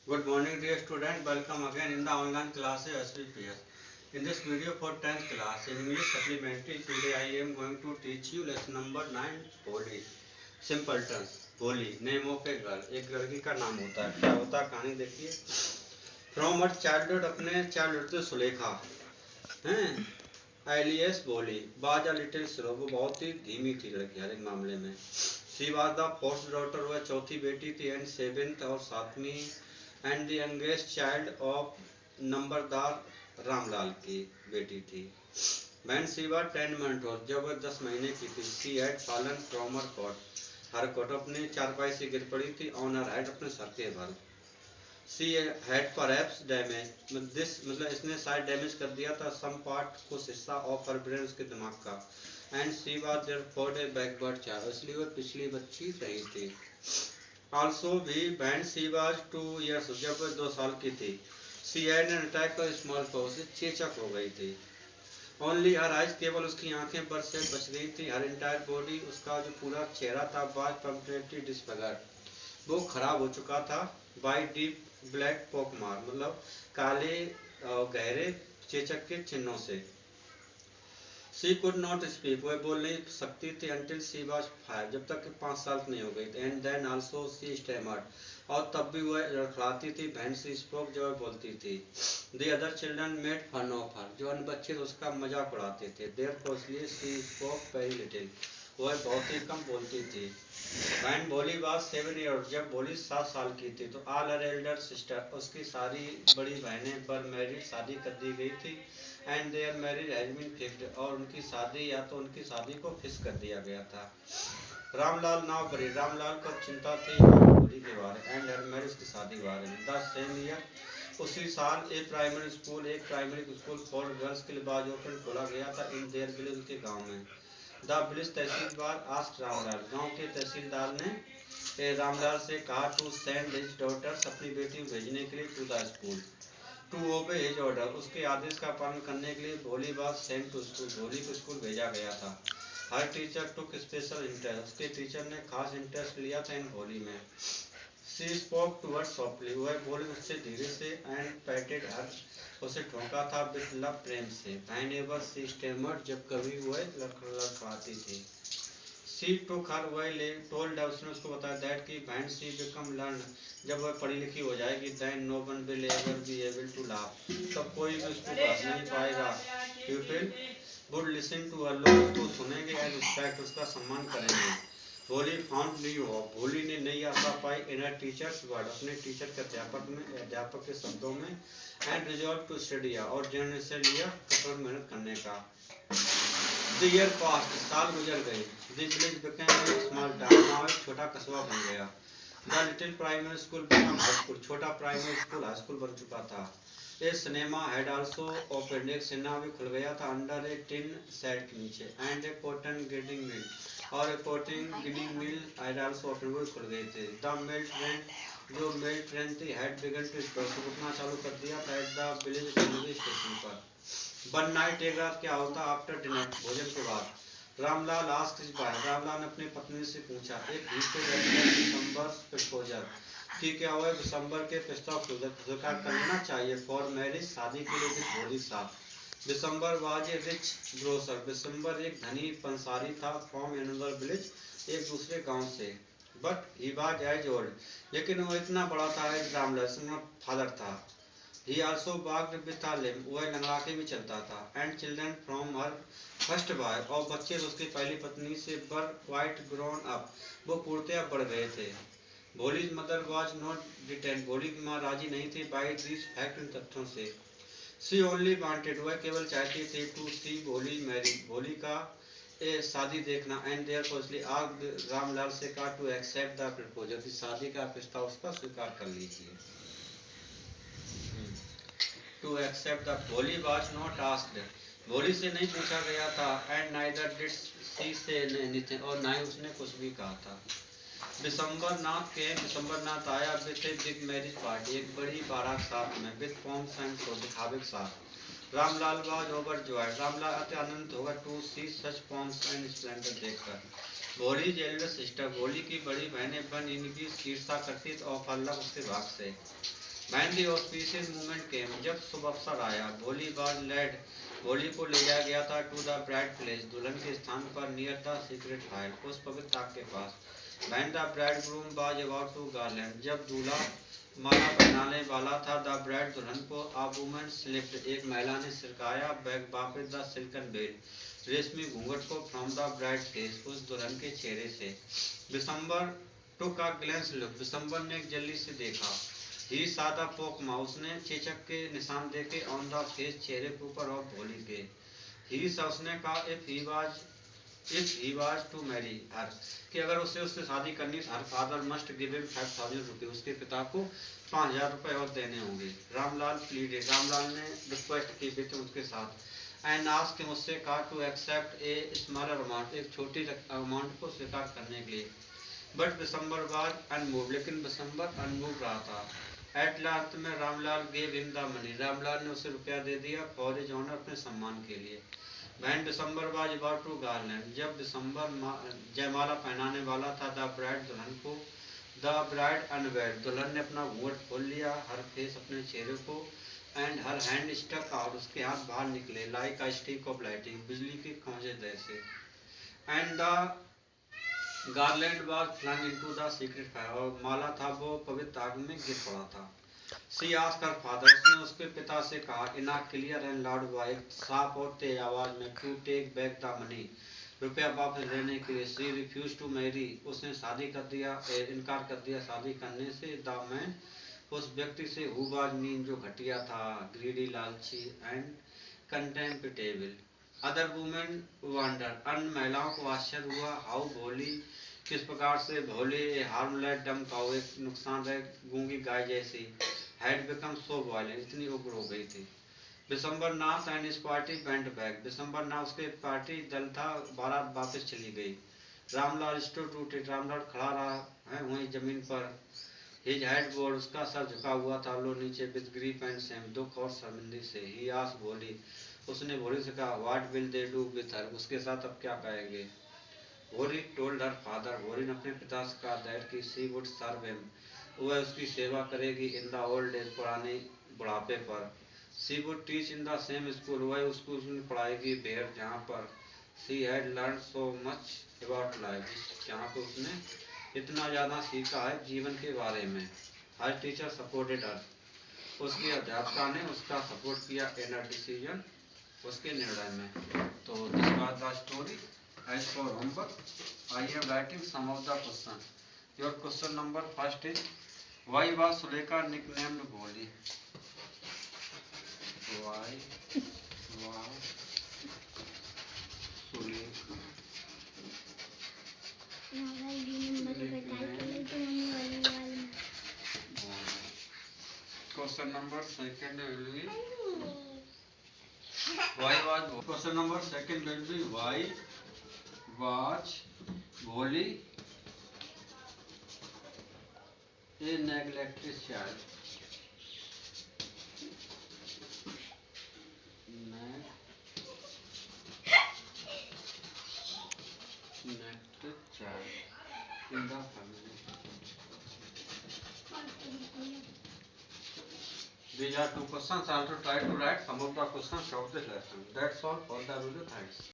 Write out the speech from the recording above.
Good morning dear student, welcome again in the online classes SPPS. In this video for 10th class in English supplementary, today I am going to teach you lesson number 9 Holi. Simple terms. Holi name of a girl. एक लड़की का नाम होता है. क्या होता है कहानी देखिए. From her childhood अपने childhood से सुलेखा हैं एलियस बोली बाज अ लिटिल स्लो, वो बहुत ही धीमी थी लड़की हर एक मामले में. She was the first daughter, वह चौथी बेटी थी. एंड सेवेंथ और सातवीं and the youngest child of नंबरदार रामलाल की बेटी थी. When she was 10 month old, जब वह 10 महीने की थी. She had fallen from her cot, अपनी चारपाई से गिर पड़ी थी. ऑन हर हेड, अपने सर के बल. She had perhaps damage, this मतलब इसने शायद डैमेज कर दिया था सम पार्ट, कुछ हिस्सा ऑफ हर ब्रेन, उसके दिमाग का. And she was therefore A backward child, इसलिए वो पिछली बच्ची रही थी. आल्सो भी वैन सी वाज 2 years, जब वह 2 साल की थी. She had an attack of small pox, चेचक हो गई थी. ओनली हर आइज, केवल उसकी आंखें बर्फ से बच गई थी. हर इंटायर बॉडी, उसका जो पूरा चेहरा था, वाज कंप्लीटली डिसफिगर्ड, वो खराब हो चुका था. बाई डीप ब्लैक पोक मार, मतलब काले गहरे चेचक के चिन्हों से. शी कुड नॉट स्पीक, वह बोल नहीं सकती थी. अंटिल शी वाज 5, जब तक 5 साल की नहीं हो गई. And then also she stammered, और तब भी वह लड़खड़ाती थी. वैन शी स्पोक, जब वह बोलती थी. The other children made fun of her, जो अन्य बच्चे तो उसका मजाक उड़ाते थे. देयरफॉर, इसलिए शी स्पोक वेरी लिटिल, वह बहुत ही कम बोलती थी. वैन भोली वाज 7 years, जब भोली 7 साल की थी. तो ऑल हर एल्डर सिस्टर, उसकी सारी बड़ी बहनें पर मैरिड, शादी कर दी गई थी. And their marriage has been fixed, और उनकी शादी या तो उनकी शादी को फिक्स कर दिया गया था. रामलाल नाव बरी, रामलाल को चिंता थी भोली के बारे. एंड हर मैरिज की शादी के बारे में. द सेम ईयर, उसी साल एक प्राइमरी स्कूल फॉर गर्ल्स के लिए बाज ओपन खोला गया था. इन देयर विलेज, उनके गाँव में. The village tehsildar asked Ramlal, गांव के तहसीलदार ने रामलाल से कहा टू सेंड हिज डॉटर्स, अपनी बेटी को भेजने के लिए. To the school, to obey his order, उसके आदेश का पालन करने के लिए. भोली वाज सेंट टू स्कूल, भोली को स्कूल भेजा गया था. Her teacher took special interest, उसके टीचर ने खास इंटरेस्ट लिया था इन भोली में. She spoke to her softly, वह बोली उससे धीरे से. एंड पैटेड हर, उसे ठोका था विथ लव, प्रेम से. व्हेनेवर शी स्टैमर्ड, जब कभी वह लड़खड़ाती थी. शी टुक हर, वह ले टोल्ड, उसने उसको बताया दैट की व्हेन शी बिकम लर्न, जब वह पढ़ी लिखी हो जाएगी. Then no one will ever be able to laugh, तब कोई भी उसको हंस नहीं पाएगा. People would listen to her, लोग उसको सुनेंगे. एंड रिस्पेक्ट, उसका सम्मान करेंगे. भोली फाउंड न्यू होप, भोली ने नई आशा पाई. इन हर टीचर्स वर्ड, अपने टीचर के अध्यापक के शब्दों में. एंड रिजॉल्व टू स्टडी, और जन से लिया कठोर मेहनत करने का. द ईयर पास्ट, साल गुजर गए. The village became a small town, now एक छोटा कस्बा बन गया. The little primary school become high school, छोटा प्राइमरी स्कूल हाई स्कूल बन चुका था. ए सिनेमा हैड आल्सो ओपनड, एक सिनेमा भी खुल गया था. अंडर ए टिन सेट के नीचे. And A cotton ginning mill, और a cotton ginning mill had also open, वो खुल गए थे. द मेल ट्रेन, जो मेल ट्रेन थी, हैड बिगन टू स्टॉप, रुकना चालू कर दिया था. At the village railway station पर. वन नाइट, एक रात क्या होता आफ्टर डिनर, भोजन के बाद. Ramlal asked his wife, Ramlal ने अपनी पत्नी से पूछा. एक दिसंबर प्रपोजल, कि क्या वह दिसंबर के प्रस्ताव को स्वीकार करना चाहिए. फॉर मैरिज, शादी के लिए. भोली साहब, दिसंबर वाज ए रिच ग्रोसर, दिसंबर एक धनी पंसारी था. फ्रॉम अनदर विलेज, एक दूसरे गांव से. But he was as old, लेकिन वो इतना बड़ा था एज रामलाल, फादर था. He also walked with a limp, वह लंगड़ा के भी चलता था. And children from her first wife, और बच्चे उसकी पहली पत्नी से. वर quite grown up, वो पूर्णतया बढ़ गए थे. भोली's mother was not deterred, भोली की माँ राजी नहीं थी. by these fact, इन तथ्यों से. She only wanted, वह केवल चाहती थी. to see भोली married, भोली का शादी देखना. एंड therefore, इसलिए आग रामलाल से कहा to accept the proposal, शादी का प्रस्ताव उसका स्वीकार कर लीजिए. टू एक्सेप्ट द, भोली वाज नॉट आस्क्ड, भोली से नहीं पूछा गया था. And neither did she say anything, और ना ही उसने कुछ भी कहा था. दिसंबर नाथ के, दिसंबर नाथ आया with a big marriage party, एक बड़ी बारात साथ में. विथ पॉम्स एंड शो, दिखावे के साथ. Ramlal was overjoyed, Ramlal अति आनंदित होगा. To see such pomps and splendour, देखकर. भोली एल्डर सिस्टर, भोली की बड़ी बहनें बन इनकी ईर्षा करती और फल्लक उसके भाग से. When the auspicious moment came, जब शुभ अवसर आया, भोली was led, भोली को ले जाया गया था to the bride place, दुल्हन के स्थान पर near the secret fire, उस पवित्र आग के पास. When the bridegroom was about to garland, जब दूल्हा माला पहनाने वाला था, the bride दुल्हन को, a woman slipped, एक महिला ने सिरकाया, back वापस the silken veil, रेशमी घूंघट को from the bride face, उस दुल्हन के चेहरे से. दिसंबर took a glance look, दिसंबर ने एक जल्दी से देखा. ही सादा पोक माउस ने चेचक के निशान देखे ऑन द फेस, चेहरे के ऊपर और भोली के. ही सा उसने कहा if he was to marry her, कि अगर उसे उससे शादी करनी her father must give him 5000 रुपये, उसके पिता को 5000 रुपये और देने होंगे. रामलाल प्लीडेड, रामलाल ने रिक्वेस्ट की विद उसके साथ. एंड आस्क्ड हिम, उससे कहा to accept a smaller amount, एक छोटी अमाउंट को स्वीकार करने के लिए. बट दिसंबर वाज अनमूव्ड, लेकिन दिसंबर अनमूव रहा था. एट लास्ट में Ramlal gave him the money, Ramlal ने उसे रुपया दे दिया फॉर हिज ऑनर, अपने सम्मान के लिए. When December was about to garland, जब दिसंबर जयमाला पहनाने वाला था, द ब्राइड दुल्हन को, द ब्राइड अनवेल्ड, दुल्हन ने अपना घूंघट खोल लिया, हर फेस अपने चेहरे को, and her hand stuck out, उसके हाथ बाहर निकले, like a stick of lighting, बिजली के खौंजे जैसे. And the garland was flung into the secret fire, और माला था वो पवित्र आग में गिर पड़ा था. सी आस्क्ड हर फादर, उसने उसके पिता से कहा in a clear and loud voice, साफ और तेज आवाज में, to take back the money, रुपया वापस लेने के लिए. सी रिफ्यूज टू मैरी, उसने शादी कर दिया, इनकार कर दिया शादी करने से. द मैन, उस व्यक्ति से, हु वाज मीन, जो घटिया था, ग्रीडी, लालची, एंड कंटेम्पटेबल. अदर वुमेन वंडर, अन्य महिलाओं को आश्चर्य हुआ, हाउ भोली, किस प्रकार से भोली, हार्मलेस डम काउ, एक नुकसानदायक गूंगी गाय जैसी, हैड बिकम सो वायलेंट, इतनी उग्र हो गई थी. दिसंबर नाथ and his party went back, दिसंबर नाथ उसके पार्टी दल था, बारात वापस चली गई. रामलाल स्टूड रूटेड, रामलाल खड़ा रहा है वहीं जमीन पर. हिज हेड बोर्ड, उसका सर झुका हुआ था लो नीचे, विद ग्रीफ एंड सेम, दुख और शर्मिंदगी से. ही आस्क्ड भोली, उसने भोली से कहा what will they do with her, उसके साथ अब क्या करेंगे. भोली टोल्ड हर फादर, भोली ने अपने पिता से कहा दैट की शी वुड सर्व हिम, वह उसकी सेवा करेगी इन द ओल्ड एज, पुराने बुढ़ापे पर. She would teach in the same school, वह स्कूल में पढ़ाएगी बेर, जहाँ पर she had learn so much about life, जहाँ पर उसने इतना ज़्यादा सीखा है जीवन के बारे में. हर टीचर सपोर्टेड हर, उसकी अध्यापिका ने उसका सपोर्ट किया इन अ डिसीजन, उसके निर्णय में. तो this was the story. As for homework, I am writing some of the question. Your question number first is why was Sulekha nicknamed Bholi. Why was Sulekha question number second will be why was, question number second will be why was Bholi a neglected child. Neglected child in the family. These are two questions. I have to try to write some of the questions of this lesson. That's all for the video. Thanks.